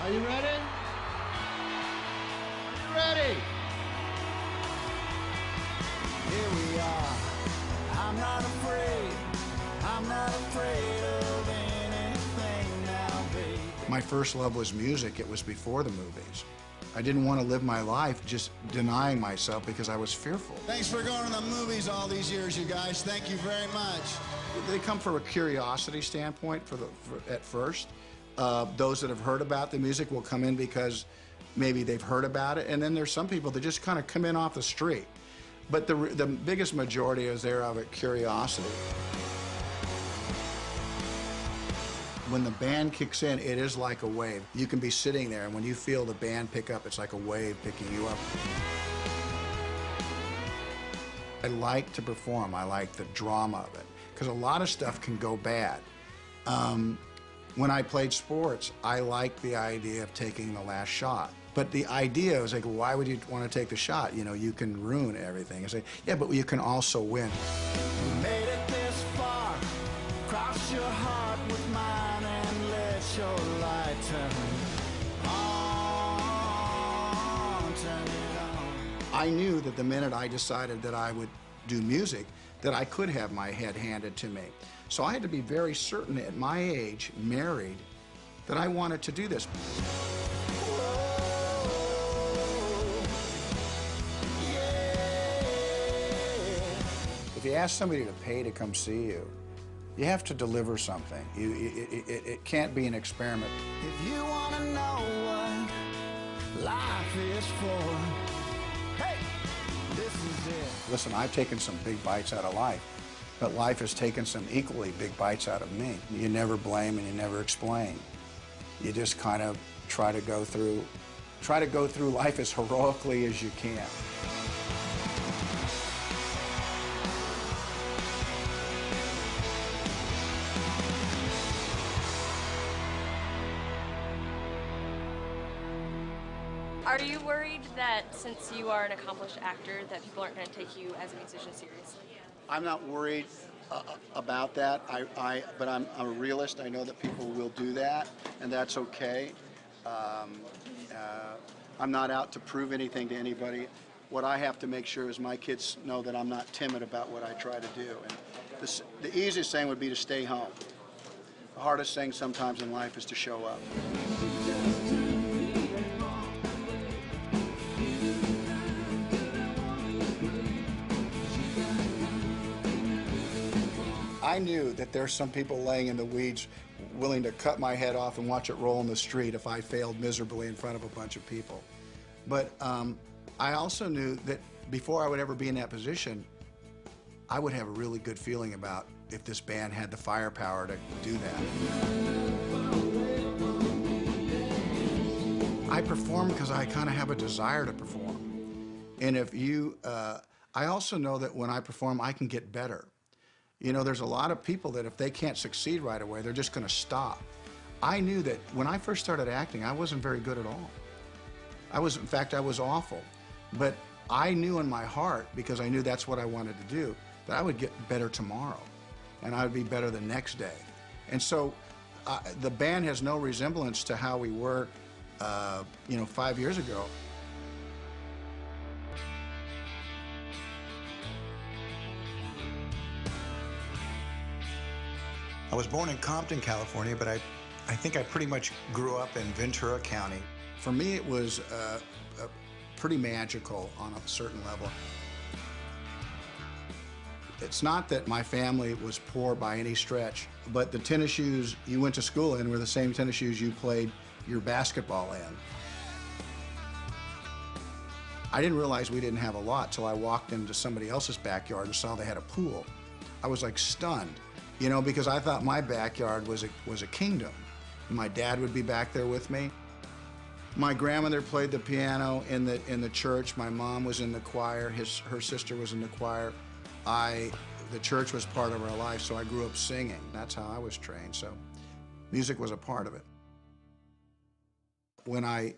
Are you ready? Are you ready? Here we are. I'm not afraid. I'm not afraid of anything now, baby. My first love was music. It was before the movies. I didn't want to live my life just denying myself because I was fearful. Thanks for going to the movies all these years, you guys. Thank you very much. They come from a curiosity standpoint at first. Those that have heard about the music will come in because maybe they've heard about it, and then there's some people that just kind of come in off the street. But the biggest majority is there of it curiosity. When the band kicks in, it is like a wave. You can be sitting there, and when you feel the band pick up, it's like a wave picking you up. I like to perform. I like the drama of it, because a lot of stuff can go bad. When I played sports, I liked the idea of taking the last shot. But the idea was like, why would you want to take the shot? You know, you can ruin everything. I say, yeah, but you can also win. We made it this far. Cross your heart with mine and let your light turn on, turn it on. I knew that the minute I decided that I would do music, that I could have my head handed to me. So I had to be very certain at my age, married, that I wanted to do this. If you ask somebody to pay to come see you, you have to deliver something. It can't be an experiment. If you want to know what life is for, hey, this is it. Listen, I've taken some big bites out of life, but life has taken some equally big bites out of me. You never blame and you never explain. You just kind of try to go through life as heroically as you can. Are you worried that since you are an accomplished actor that people aren't going to take you as a musician seriously? I'm not worried about that, but I'm a realist. I know that people will do that, and that's okay. I'm not out to prove anything to anybody. What I have to make sure is my kids know that I'm not timid about what I try to do. And the easiest thing would be to stay home. The hardest thing sometimes in life is to show up. I knew that there's some people laying in the weeds willing to cut my head off and watch it roll in the street if I failed miserably in front of a bunch of people. But I also knew that before I would ever be in that position, I would have a really good feeling about if this band had the firepower to do that. I perform because I kind of have a desire to perform. And if you, I also know that when I perform, I can get better. You know, there's a lot of people that if they can't succeed right away, they're just going to stop. I knew that when I first started acting, I wasn't very good at all. In fact, I was awful. But I knew in my heart, because I knew that's what I wanted to do, that I would get better tomorrow, and I would be better the next day. And so the band has no resemblance to how we were, 5 years ago. I was born in Compton, California, but I think I pretty much grew up in Ventura County. For me, it was pretty magical on a certain level. It's not that my family was poor by any stretch, but the tennis shoes you went to school in were the same tennis shoes you played your basketball in. I didn't realize we didn't have a lot till I walked into somebody else's backyard and saw they had a pool. I was like stunned. Because I thought my backyard was a kingdom. My dad would be back there with me. My grandmother played the piano in the church. My mom was in the choir. Her sister was in the choir. The church was part of our life, so I grew up singing. That's how I was trained. So music was a part of it. When I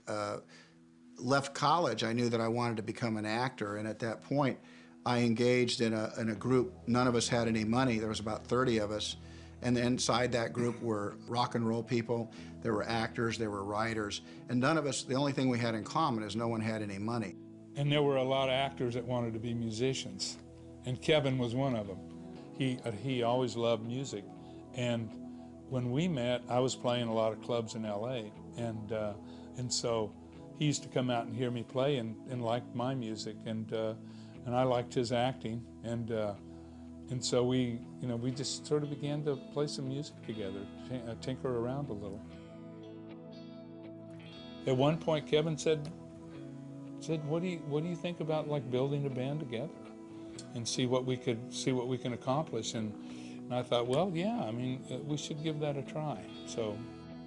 left college, I knew that I wanted to become an actor, and at that point, I engaged in a group. None of us had any money. There was about 30 of us, And inside that group were rock and roll people, there were actors, there were writers, and none of us, the only thing we had in common is no one had any money. And there were a lot of actors that wanted to be musicians, and Kevin was one of them. He always loved music, and when we met, I was playing a lot of clubs in LA, and so he used to come out and hear me play and liked my music, and I liked his acting, and so we just sort of began to play some music together, tinker around a little. At one point, Kevin said, what do you think about like building a band together and see what we can accomplish? And I thought, well, yeah, I mean, we should give that a try.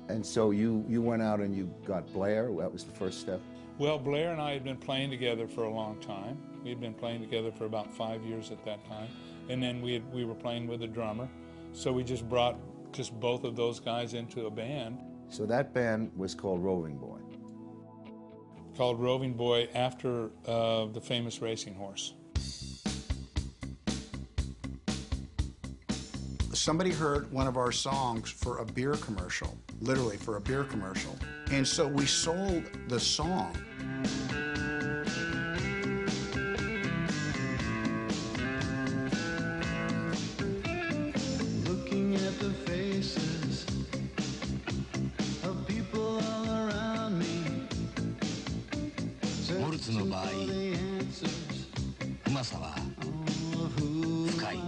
And so you went out and you got Blair. That was the first step. Well, Blair and I had been playing together for a long time. We had been playing together for about 5 years at that time, and then we were playing with a drummer. So we just brought both of those guys into a band. So that band was called Roving Boy. Called Roving Boy after the famous racing horse. Somebody heard one of our songs for a beer commercial, literally for a beer commercial. And so we sold the song. Looking at the faces of people all around me. モルツの場合、うまさは深い。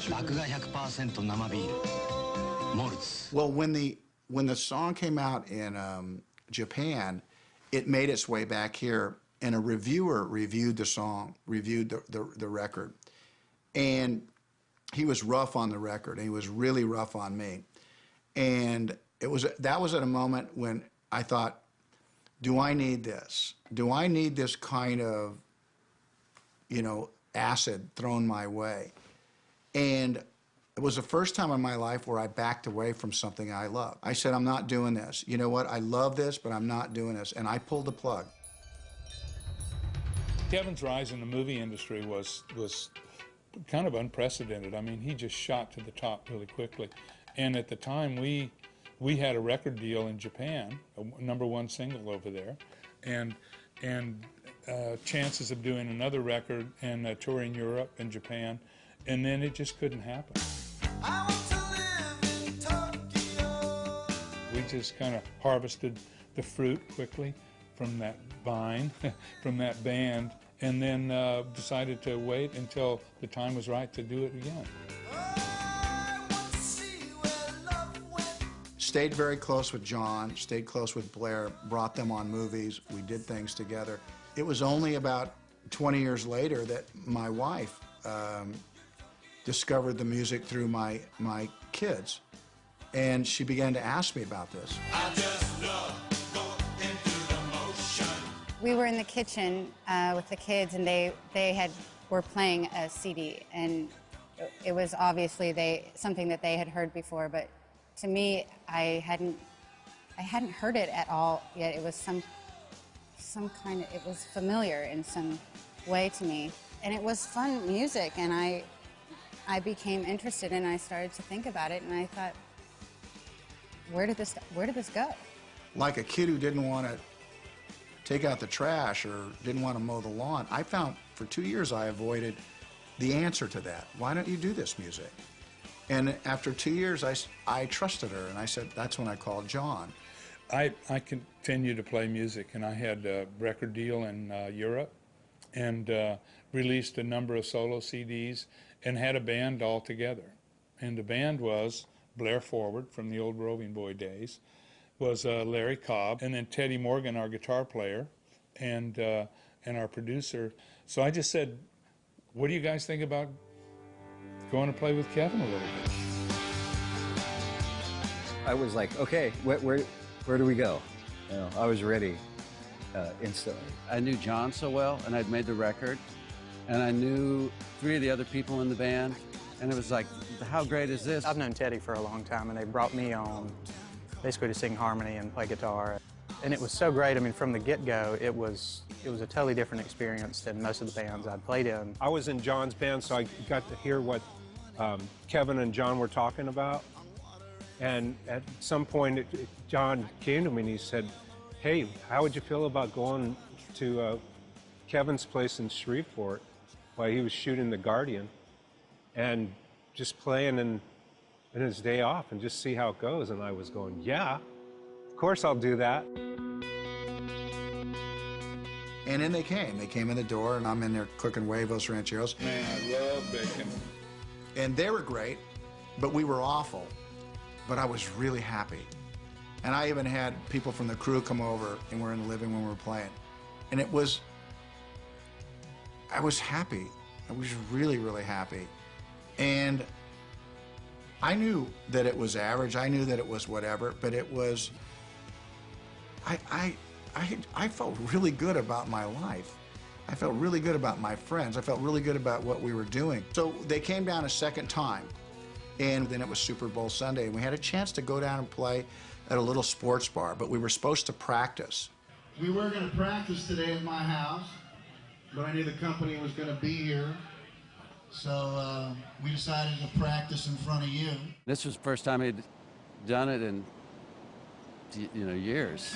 麦芽 100% 生ビール、モルツ。 Well, when the song came out in Japan, it made its way back here, and a reviewer reviewed the song, reviewed the record, and he was rough on the record, and he was really rough on me, and that was at a moment when I thought, do I need this? Do I need this kind of, acid thrown my way? And it was the first time in my life where I backed away from something I love. I said, I'm not doing this. You know what? I love this, but I'm not doing this. And I pulled the plug. Kevin's rise in the movie industry was kind of unprecedented. I mean, he just shot to the top really quickly. And at the time, we had a record deal in Japan, a #1 single over there, and chances of doing another record and touring Europe and Japan, and then it just couldn't happen. I want to live in Tokyo. We just kind of harvested the fruit quickly from that vine, from that band, and then decided to wait until the time was right to do it again. I want to see where love went. Stayed very close with John, stayed close with Blair, brought them on movies. We did things together. It was only about 20 years later that my wife discovered the music through my kids, and she began to ask me about this. I just love going into the motion. We were in the kitchen with the kids, and they were playing a CD, and it was obviously something that they had heard before, but to me, I hadn't heard it at all yet. It was some kind of, it was familiar in some way to me, and it was fun music, and I became interested, and I started to think about it, and I thought, where did this go? Like a kid who didn't want to take out the trash or didn't want to mow the lawn, I found for 2 years I avoided the answer to that. Why don't you do this music? And after 2 years, I trusted her, and I said, that's when I called John. I continued to play music, and I had a record deal in Europe, and released a number of solo CDs, and had a band all together. And the band was Blair Forward from the old Roving Boy days, was Larry Cobb, and then Teddy Morgan, our guitar player, and our producer. So I just said, what do you guys think about going to play with Kevin a little bit? I was like, okay, where do we go? I was ready instantly. I knew John so well, and I'd made the record, and I knew 3 of the other people in the band, and it was like, how great is this? I've known Teddy for a long time, and they brought me on basically to sing harmony and play guitar. And it was so great. I mean, from the get-go, it was a totally different experience than most of the bands I'd played in. I was in John's band, so I got to hear what Kevin and John were talking about. And at some point, John came to me and he said, hey, how would you feel about going to Kevin's place in Shreveport while he was shooting The Guardian and just playing in his day off and just see how it goes? And I was going, yeah, of course I'll do that. And then they came. They came in the door, and I'm in there cooking huevos rancheros. Man, I love bacon. And they were great, but we were awful. But I was really happy. And I even had people from the crew come over, and we're in the living room when we were playing. And I was happy. I was really, really happy. And I knew that it was average. I knew that it was whatever, but it was, I felt really good about my life. I felt really good about my friends. I felt really good about what we were doing. So they came down a second time, and then it was Super Bowl Sunday, and we had a chance to go down and play at a little sports bar, but we were supposed to practice. We were going to practice today at my house, but I knew the company was going to be here, so we decided to practice in front of you. This was the first time he'd done it in, years.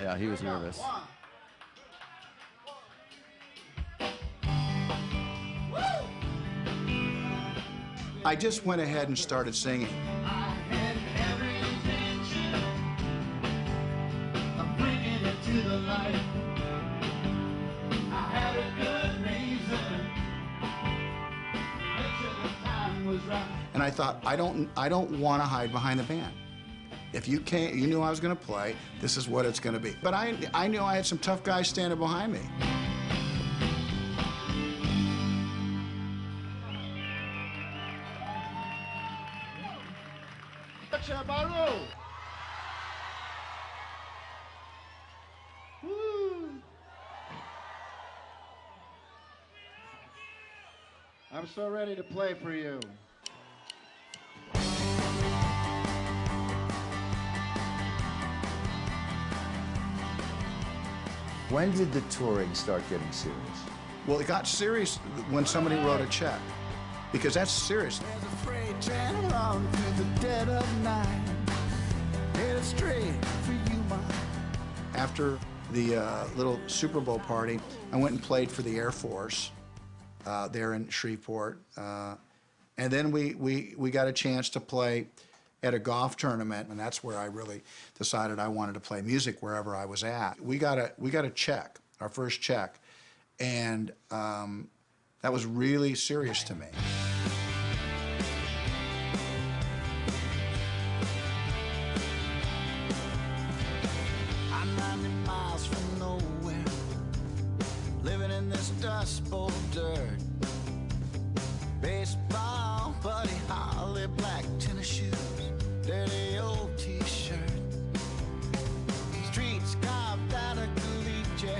Yeah, he was nervous. I just went ahead and started singing. I had every intention of bringing it to the light. I had a good reason. Make sure the time was right. And I thought, I don't want to hide behind the band. If you knew I was going to play, this is what it's going to be. But I knew I had some tough guys standing behind me. I'm so ready to play for you. When did the touring start getting serious? Well, it got serious when somebody wrote a check, because that's serious. There's a freight train along through the dead of night. Headed straight for you, Mom. After the little Super Bowl party, I went and played for the Air Force there in Shreveport. And then we got a chance to play at a golf tournament, and that's where I really decided I wanted to play music wherever I was at. We got a check, our first check, and that was really serious to me. I'm 90 miles from nowhere, living in this dust bowl dirt. Baseball, Buddy Holly, black tennis shoes, dirty old t-shirt. Streets carved out of caliche,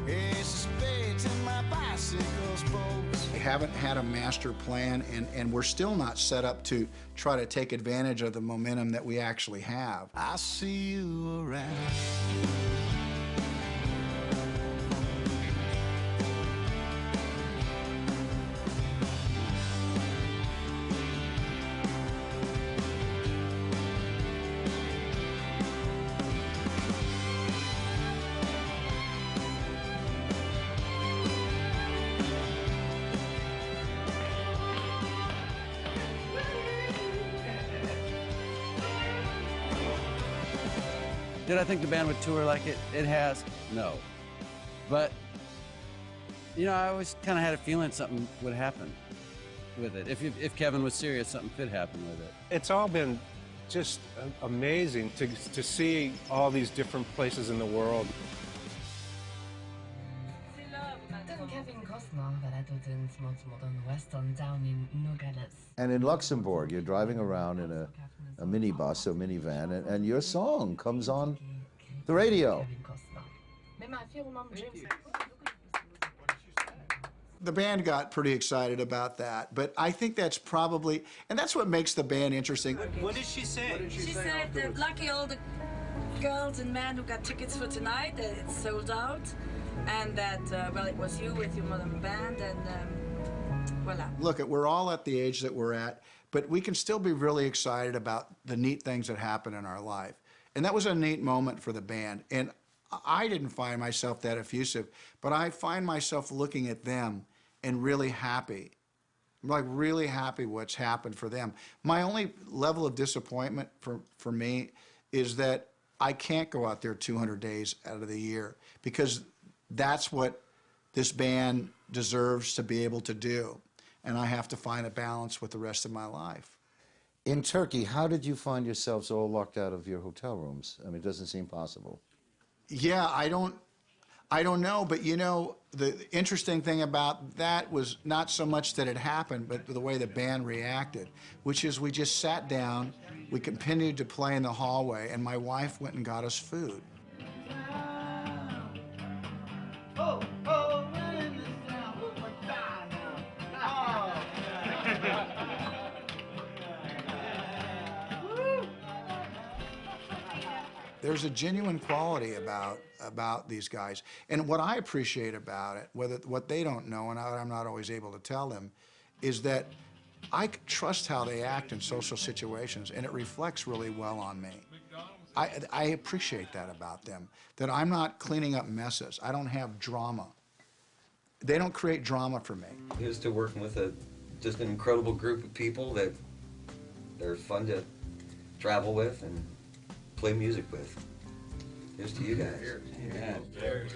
ace of spades in my bicycle spokes. We haven't had a master plan, and we're still not set up to try to take advantage of the momentum that we actually have. I see you around. Did I think the band would tour like it? It has? No. But, I always kind of had a feeling something would happen with it. If Kevin was serious, something could happen with it. It's all been just amazing to see all these different places in the world. And in Luxembourg, you're driving around in a minibus or minivan, and your song comes on the radio. The band got pretty excited about that, but I think that's probably, and that's what makes the band interesting. What did she say? She said the lucky old girls and men who got tickets for tonight, that it's sold out, and that, well, it was you with your modern band, and voila. Look, we're all at the age that we're at, but we can still be really excited about the neat things that happen in our life. And that was a neat moment for the band. And I didn't find myself that effusive, but I find myself looking at them and really happy. I'm like really happy what's happened for them. My only level of disappointment for me is that I can't go out there 200 days out of the year, because that's what this band deserves to be able to do. And I have to find a balance with the rest of my life. In Turkey, how did you find yourselves all locked out of your hotel rooms? I mean, it doesn't seem possible. Yeah, I don't know, but you know, the interesting thing about that was not so much that it happened, but the way the band reacted, which is we just sat down, we continued to play in the hallway, and my wife went and got us food. Oh, oh, we're in this town. Oh, my God, now. There's a genuine quality about these guys. And what I appreciate about it, what they don't know, and I'm not always able to tell them, is that I trust how they act in social situations, and it reflects really well on me. I appreciate that about them, that I'm not cleaning up messes. I don't have drama. They don't create drama for me. Here's to working with just an incredible group of people that they're fun to travel with and play music with. Here's to you guys. Yeah.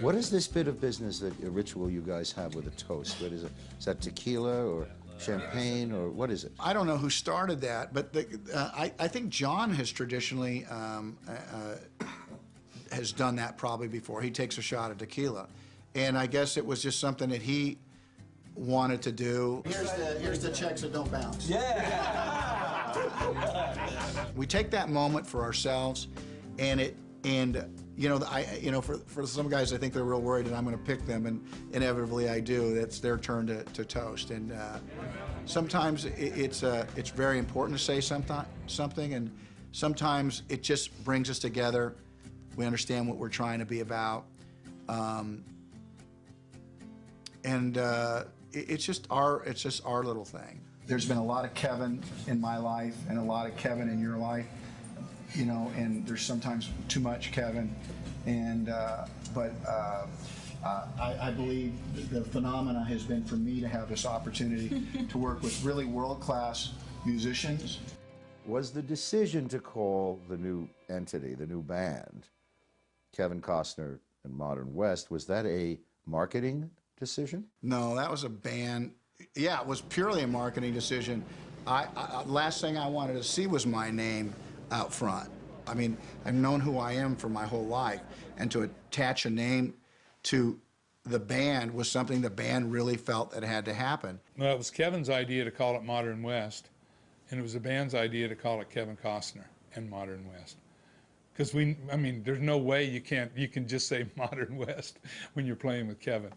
What is this bit of business, a ritual you guys have with a toast? What is it? Is that tequila or champagne, or what is it? I don't know who started that, but I think John has traditionally has done that probably before. He takes a shot of tequila, and I guess it was just something that he wanted to do. Here's the checks that don't bounce. Yeah. We take that moment for ourselves, and you know, for some guys, I think they're real worried that I'm going to pick them, and inevitably I do. It's their turn to toast, and sometimes it's very important to say something, and sometimes it just brings us together. We understand what we're trying to be about, and it's just our little thing. There's been a lot of Kevin in my life and a lot of Kevin in your life, you know, and there's sometimes too much Kevin, and but I believe the phenomena has been for me to have this opportunity to work with really world-class musicians. Was the decision to call the new entity, the new band, Kevin Costner and Modern West, was that a marketing decision? No, that was a band. Yeah, it was purely a marketing decision. Last thing I wanted to see was my name out front. I mean, I've known who I am for my whole life, and to attach a name to the band was something the band really felt that had to happen. Well, it was Kevin's idea to call it Modern West, and it was the band's idea to call it Kevin Costner and Modern West. Because I mean, there's no way you can just say Modern West when you're playing with Kevin.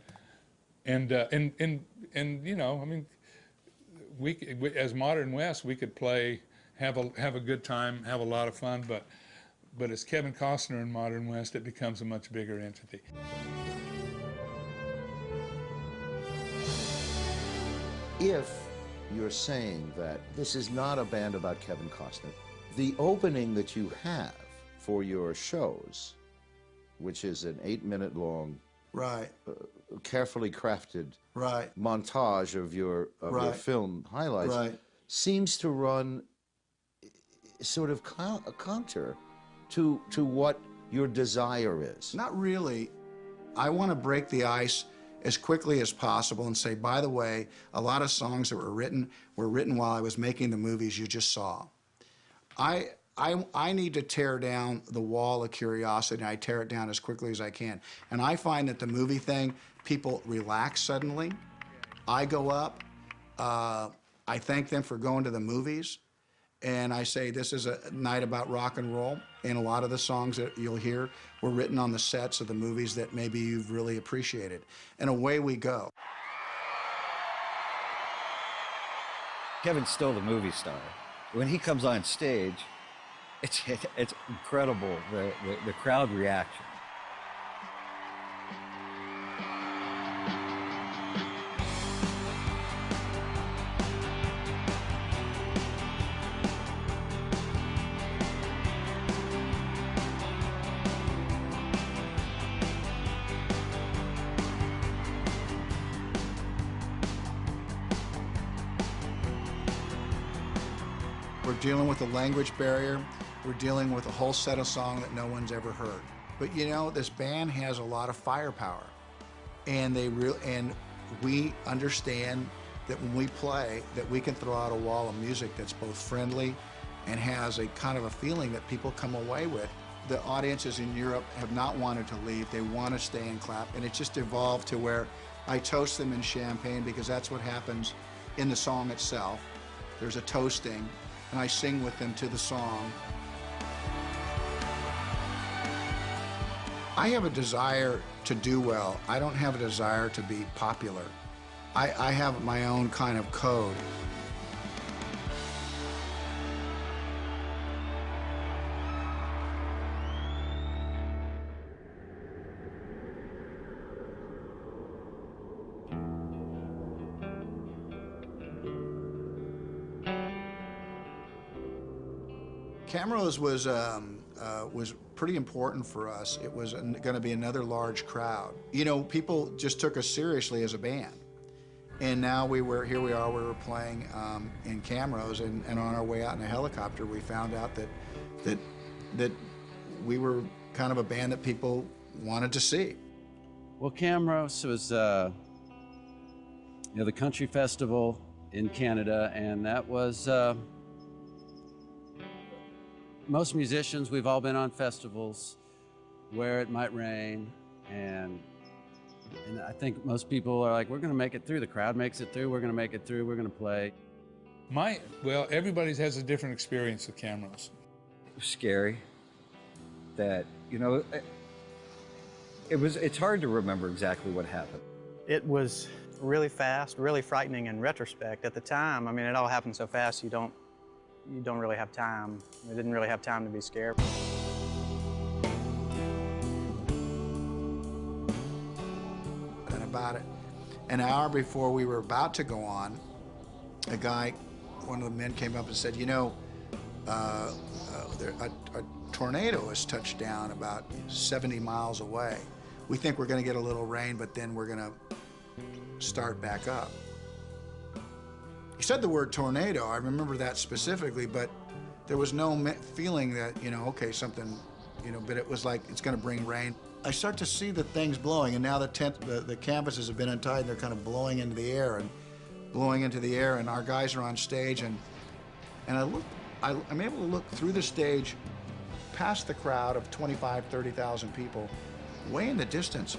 And you know, I mean, we as Modern West, we could play, have a good time, have a lot of fun, but as Kevin Costner in Modern West, it becomes a much bigger entity. If you're saying that this is not a band about Kevin Costner, the opening that you have for your shows, which is an 8-minute long, right, carefully crafted right montage of your film highlights, right, seems to run sort of counter to what your desire is. Not really. I want to break the ice as quickly as possible and say, by the way, a lot of songs that were written while I was making the movies you just saw. I need to tear down the wall of curiosity, and I tear it down as quickly as I can. And I find that the movie thing, people relax suddenly. I go up, I thank them for going to the movies, and I say this is a night about rock and roll, and a lot of the songs that you'll hear were written on the sets of the movies that maybe you've really appreciated. And away we go. Kevin's still the movie star. When he comes on stage, It's incredible, the crowd reaction. We're dealing with a language barrier. We're dealing with a whole set of song that no one's ever heard. But you know, this band has a lot of firepower, and we understand that when we play, that we can throw out a wall of music that's both friendly and has a kind of a feeling that people come away with. The audiences in Europe have not wanted to leave. They want to stay and clap, and it just evolved to where I toast them in champagne, because that's what happens in the song itself. There's a toasting, and I sing with them to the song. I have a desire to do well. I don't have a desire to be popular. I have my own kind of code. Camrose was pretty important for us. It was going to be another large crowd. You know, people just took us seriously as a band. And now here we were playing in Camrose, and on our way out in a helicopter, we found out that we were kind of a band that people wanted to see. Well, Camrose was the country festival in Canada, and that was most musicians, we've all been on festivals where it might rain, and I think most people are like, we're going to make it through. The crowd makes it through. We're going to make it through. We're going to play. Well, everybody has a different experience with Camrose. Scary. That, you know, it's hard to remember exactly what happened. It was really fast, really frightening in retrospect. At the time, I mean, it all happened so fast, you don't really have time. I didn't really have time to be scared. And about an hour before we were about to go on, a guy, one of the men came up and said, you know, a tornado has touched down about 70 miles away. We think we're going to get a little rain, but then we're going to start back up. He said the word tornado. I remember that specifically, but there was no feeling that, you know, okay, something, you know, but it was like it's going to bring rain. I start to see the things blowing, and now the canvases have been untied, and they're kind of blowing into the air, and our guys are on stage, and I'm able to look through the stage past the crowd of 25, 30,000 people, way in the distance.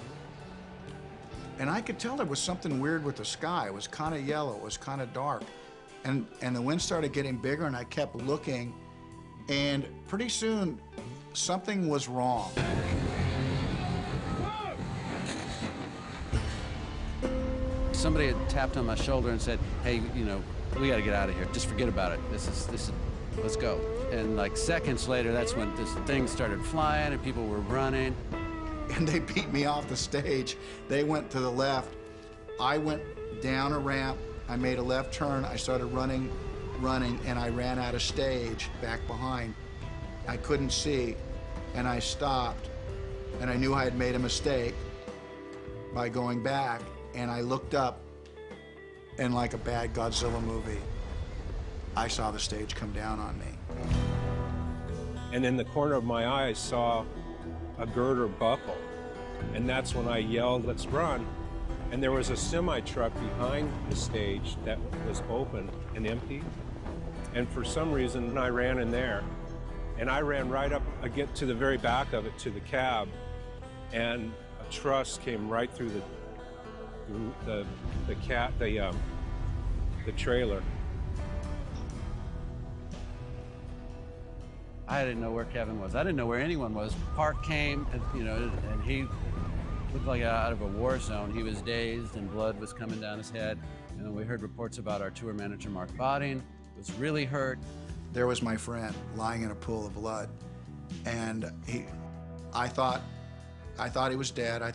And I could tell there was something weird with the sky. It was kind of yellow, it was kind of dark. And the wind started getting bigger, and I kept looking, and pretty soon, something was wrong. Somebody had tapped on my shoulder and said, hey, you know, we got to get out of here. Just forget about it. This is, let's go. And like seconds later, that's when this thing started flying and people were running. And they beat me off the stage. They went to the left. I went down a ramp. I made a left turn. I started running, and I ran out of stage back behind. I couldn't see, and I stopped, and I knew I had made a mistake by going back, and I looked up, and like a bad Godzilla movie, I saw the stage come down on me. And in the corner of my eye, I saw a girder buckle, and that's when I yelled, let's run. And there was a semi-truck behind the stage that was open and empty, and for some reason I ran in there, and I ran right up, I get to the very back of it, to the cab, and a truss came right through the trailer. I didn't know where Kevin was. I didn't know where anyone was. Park came, and, you know, and he looked like out of a war zone. He was dazed, and blood was coming down his head. And then we heard reports about our tour manager, Mark Bodding, was really hurt. there was my friend lying in a pool of blood, and I thought he was dead. I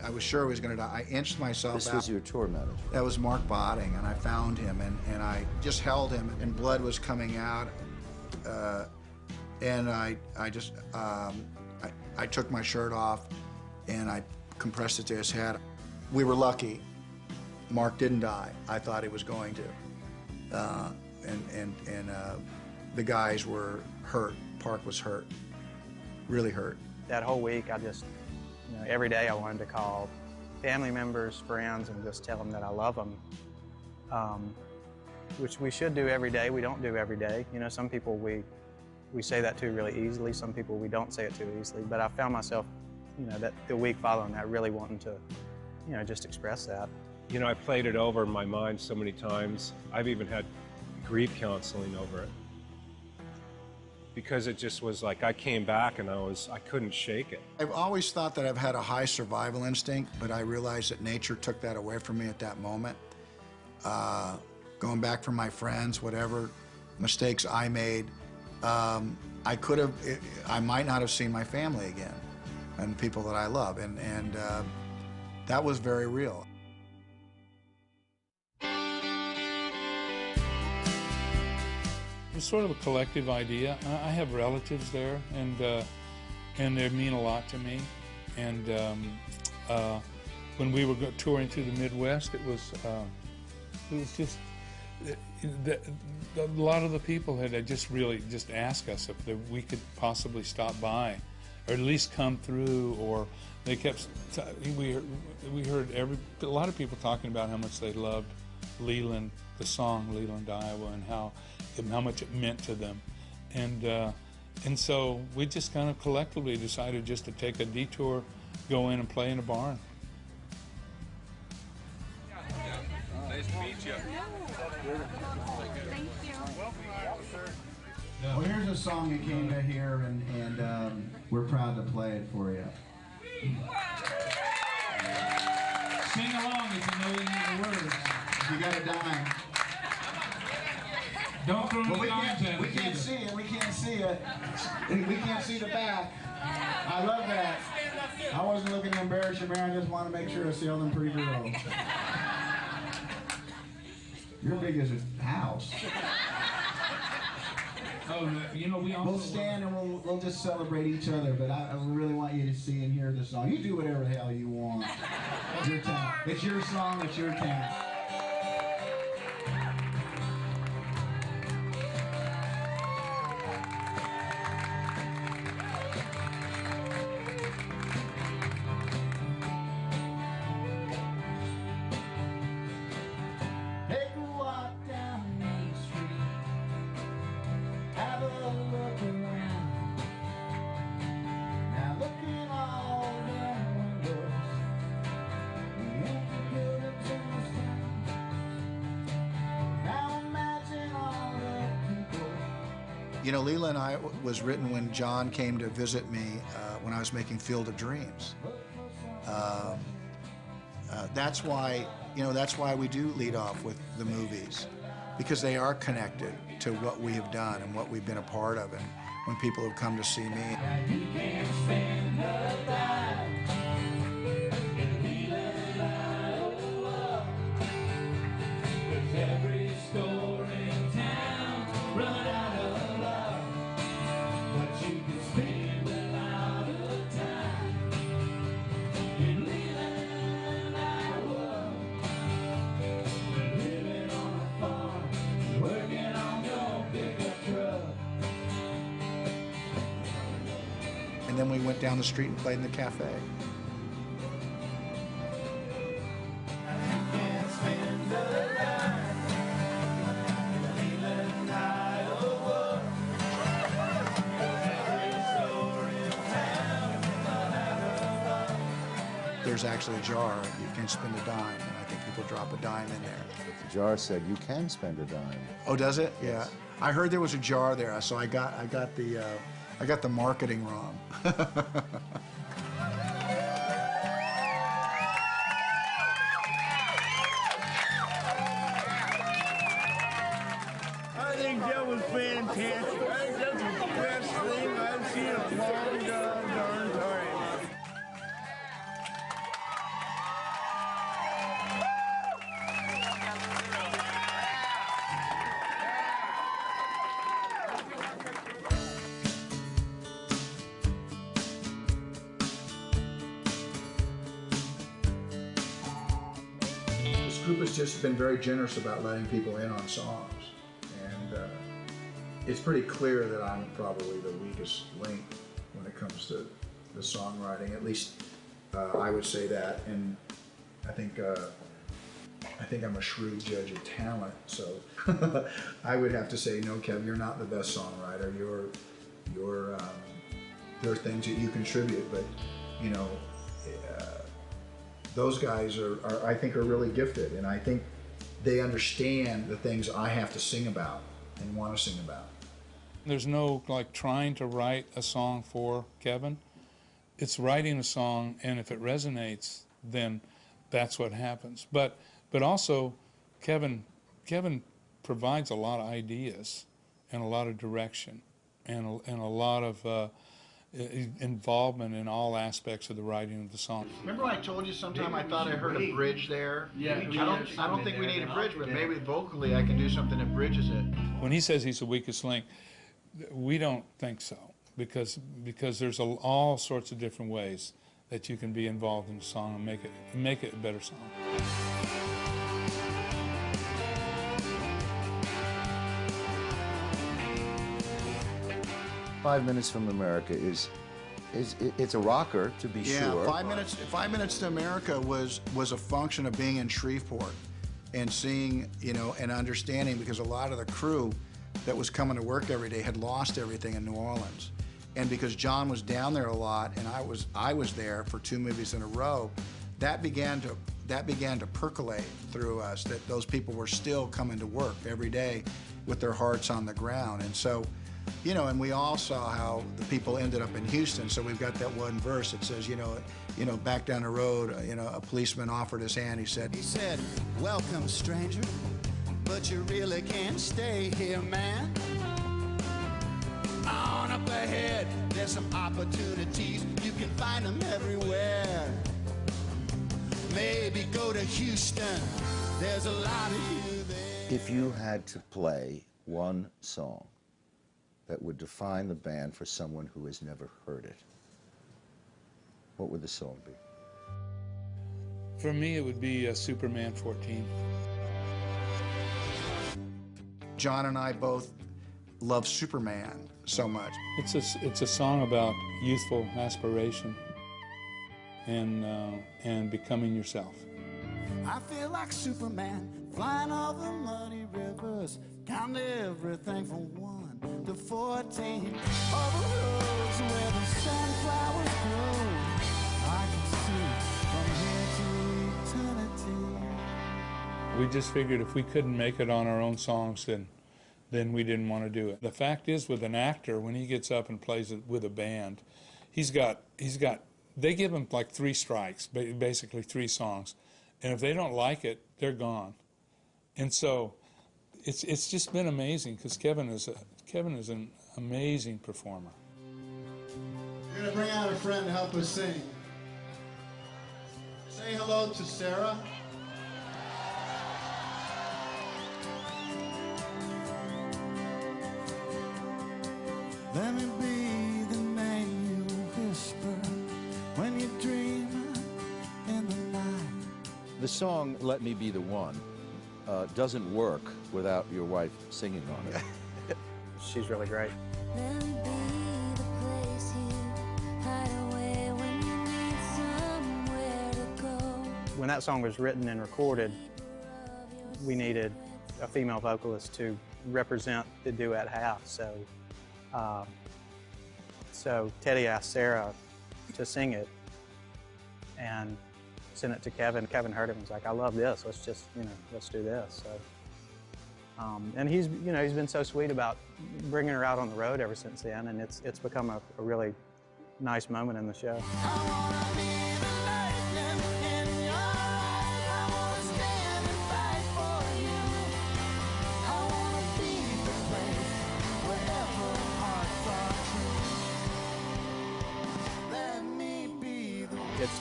was sure he was going to die. I inched myself out. This was your tour manager. That was Mark Botting, and I found him, and I just held him, and blood was coming out, and I took my shirt off, and I compressed it to his head. We were lucky. Mark didn't die. I thought he was going to, and the guys were hurt. Park was hurt, really hurt. That whole week, I just, every day I wanted to call family members, friends, and just tell them that I love them, which we should do every day. We don't do every day. Some people we say that to really easily. Some people we don't say it too easily. But I found myself, that the week following that, really wanting to, just express that. I played it over in my mind so many times. I've even had grief counseling over it. Because it just was like I came back and I couldn't shake it. I've always thought that I've had a high survival instinct, but I realized that nature took that away from me at that moment. Going back from my friends, whatever mistakes I made, I might not have seen my family again and people that I love, and that was very real. It's sort of a collective idea. I have relatives there, and they mean a lot to me. And when we were touring through the Midwest, it was just a lot of the people had just really asked us if we could possibly stop by, or at least come through. Or they kept we heard a lot of people talking about how much they loved Leland, the song Leland, Iowa, and how much it meant to them. And so we just kind of collectively decided just to take a detour, go in and play in a barn. Nice to meet you. Thank you. Well, here's a song you came to hear, and we're proud to play it for you. Sing along if you know any of the words. If you got a dime. Don't throw any dimes at us. We can't see it. We can't see it. We can't see the back. I love that. I wasn't looking to embarrass you, man. I just want to make sure I see all them pretty girls. You're big as a house. Oh, We'll stand and we'll just celebrate each other, but I really want you to see and hear the song. You do whatever the hell you want. It's your time. It's your song. It's your time. Leland was written when John came to visit me when I was making Field of Dreams. That's why we do lead off with the movies, because they are connected to what we have done and what we've been a part of, and when people have come to see me. You can't spend the time. Every store in town run out of love, but you can spend a lot of time in Leland, Iowa, living on a farm, working on your pickup truck. And then we went down the street and played in the cafe. There's actually a jar, you can spend a dime, and I think people drop a dime in there. But the jar said you can spend a dime. Oh, does it? Yes. Yeah. I heard there was a jar there, so I got the marketing wrong. I think that was fantastic. That's the best thing I've seen in a long darn time. This group has just been very generous about letting people in on songs, and it's pretty clear that I'm probably the weakest link when it comes to the songwriting. At least I would say that, and I think I'm a shrewd judge of talent. So I would have to say, no, Kev, you're not the best songwriter. There are things that you contribute, but you know. Those guys I think are really gifted, and I think they understand the things I have to sing about and want to sing about. There's no like trying to write a song for Kevin. It's writing a song, and if it resonates, then that's what happens. But also, Kevin provides a lot of ideas and a lot of direction and a lot of involvement in all aspects of the writing of the song. Remember I told you sometime I thought I heard a bridge there? Yeah. I don't think we need a bridge, but maybe vocally I can do something that bridges it. When he says he's the weakest link, we don't think so, because there's all sorts of different ways that you can be involved in a song and make it a better song. 5 Minutes from America it's a rocker, to be sure. 5 Minutes to America was a function of being in Shreveport and seeing, you know, and understanding, because a lot of the crew that was coming to work every day had lost everything in New Orleans. And because John was down there a lot and I was there for 2 movies in a row, that began to percolate through us, that those people were still coming to work every day with their hearts on the ground. And so, you know, and we all saw how the people ended up in Houston. So we've got that one verse that says, you know, back down the road, you know, a policeman offered his hand. He said, "Welcome, stranger, but you really can't stay here, man. On up ahead, there's some opportunities. You can find them everywhere. Maybe go to Houston. There's a lot of you there." If you had to play one song that would define the band for someone who has never heard it, what would the song be? For me, it would be Superman 14. John and I both love Superman so much. It's a song about youthful aspiration and becoming yourself. I feel like Superman, flying over muddy rivers, counting everything from 1 to 14. Over roads where the sunflowers grow, I can see from here to eternity. We just figured if we couldn't make it on our own songs, then we didn't want to do it. The fact is, with an actor, when he gets up and plays it with a band, they give him like 3 strikes, basically 3 songs. And if they don't like it, they're gone. And so it's just been amazing, because Kevin is an amazing performer. We're going to bring out a friend to help us sing. Say hello to Sarah. Let me be the name you whisper when you dream in the night. The song "Let Me Be the One" doesn't work without your wife singing on it. She's really great. When that song was written and recorded, we needed a female vocalist to represent the duet half. So Teddy asked Sarah to sing it and sent it to Kevin. Kevin heard it and was like, "I love this. Let's do this." So, and he's been so sweet about bringing her out on the road ever since then, and it's become a really nice moment in the show.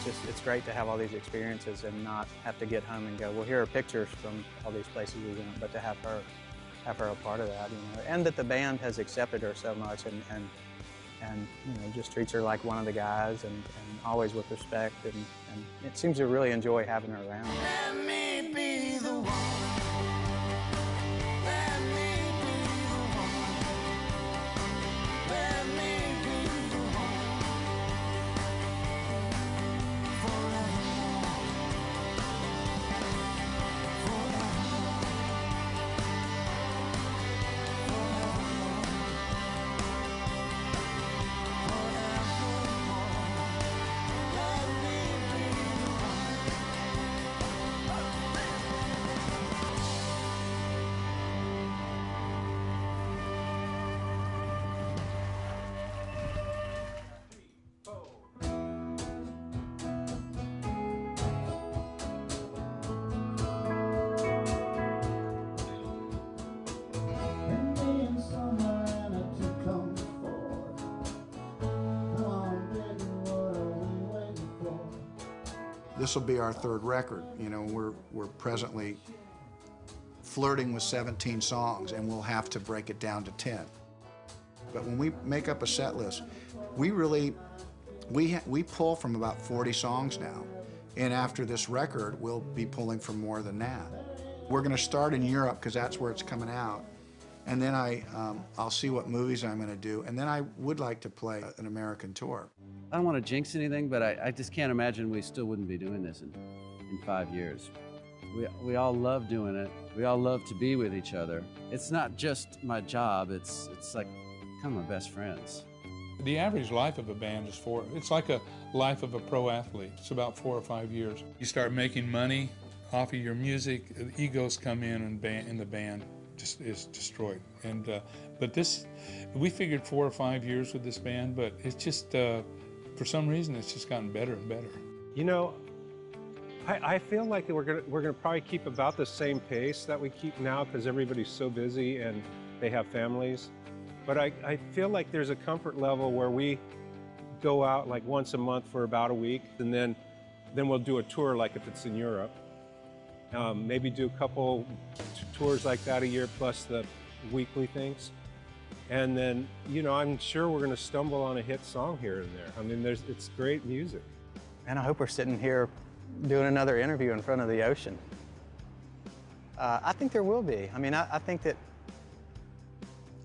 it's great to have all these experiences and not have to get home and go, well, here are pictures from all these places we went, but to have her a part of that, you know, and that the band has accepted her so much and you know, just treats her like one of the guys and always with respect, and it seems to really enjoy having her around. Let me be the one. Let me be the one. Let me be the one. This will be our third record. You know, we're presently flirting with 17 songs, and we'll have to break it down to 10. But when we make up a set list, we pull from about 40 songs now, and after this record, we'll be pulling from more than that. We're going to start in Europe because that's where it's coming out, and then I'll see what movies I'm going to do, and then I would like to play an American tour. I don't want to jinx anything, but I just can't imagine we still wouldn't be doing this in 5 years. We all love doing it. We all love to be with each other. It's not just my job, it's like kind of my best friends. The average life of a band is it's like a life of a pro athlete. It's about 4 or 5 years. You start making money off of your music, egos come in and the band just is destroyed. And but we figured 4 or 5 years with this band, but it's just for some reason it's just gotten better and better. You know, I feel like we're gonna probably keep about the same pace that we keep now because everybody's so busy and they have families. But I feel like there's a comfort level where we go out like once a month for about a week, and then we'll do a tour like if it's in Europe. Maybe do a couple tours like that a year plus the weekly things. And then, you know, I'm sure we're going to stumble on a hit song here and there. I mean, it's great music. And I hope we're sitting here doing another interview in front of the ocean. I think there will be. I mean, I think that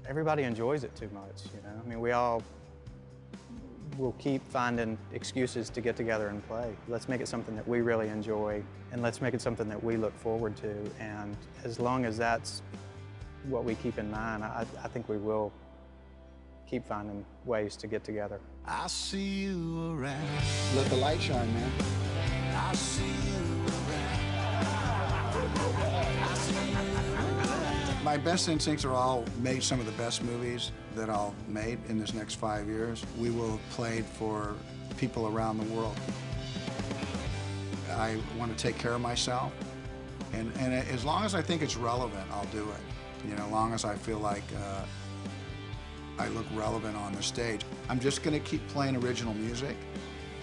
everybody enjoys it too much, you know? I mean, we all will keep finding excuses to get together and play. Let's make it something that we really enjoy, and let's make it something that we look forward to. And as long as that's what we keep in mind, I think we will keep finding ways to get together. I see you around. Let the light shine, man. I see you around. My best instincts are all made some of the best movies that I'll made in this next 5 years. We will have played for people around the world. I want to take care of myself, and as long as I think it's relevant, I'll do it. You know, as long as I feel like I look relevant on the stage. I'm just going to keep playing original music.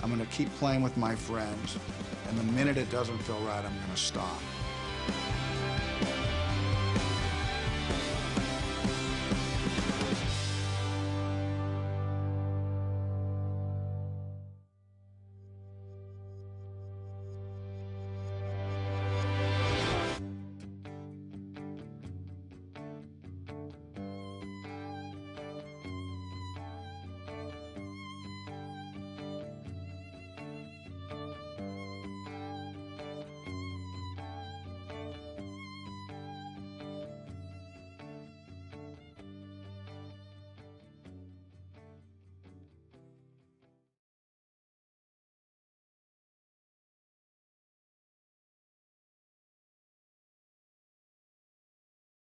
I'm going to keep playing with my friends, and the minute it doesn't feel right, I'm going to stop.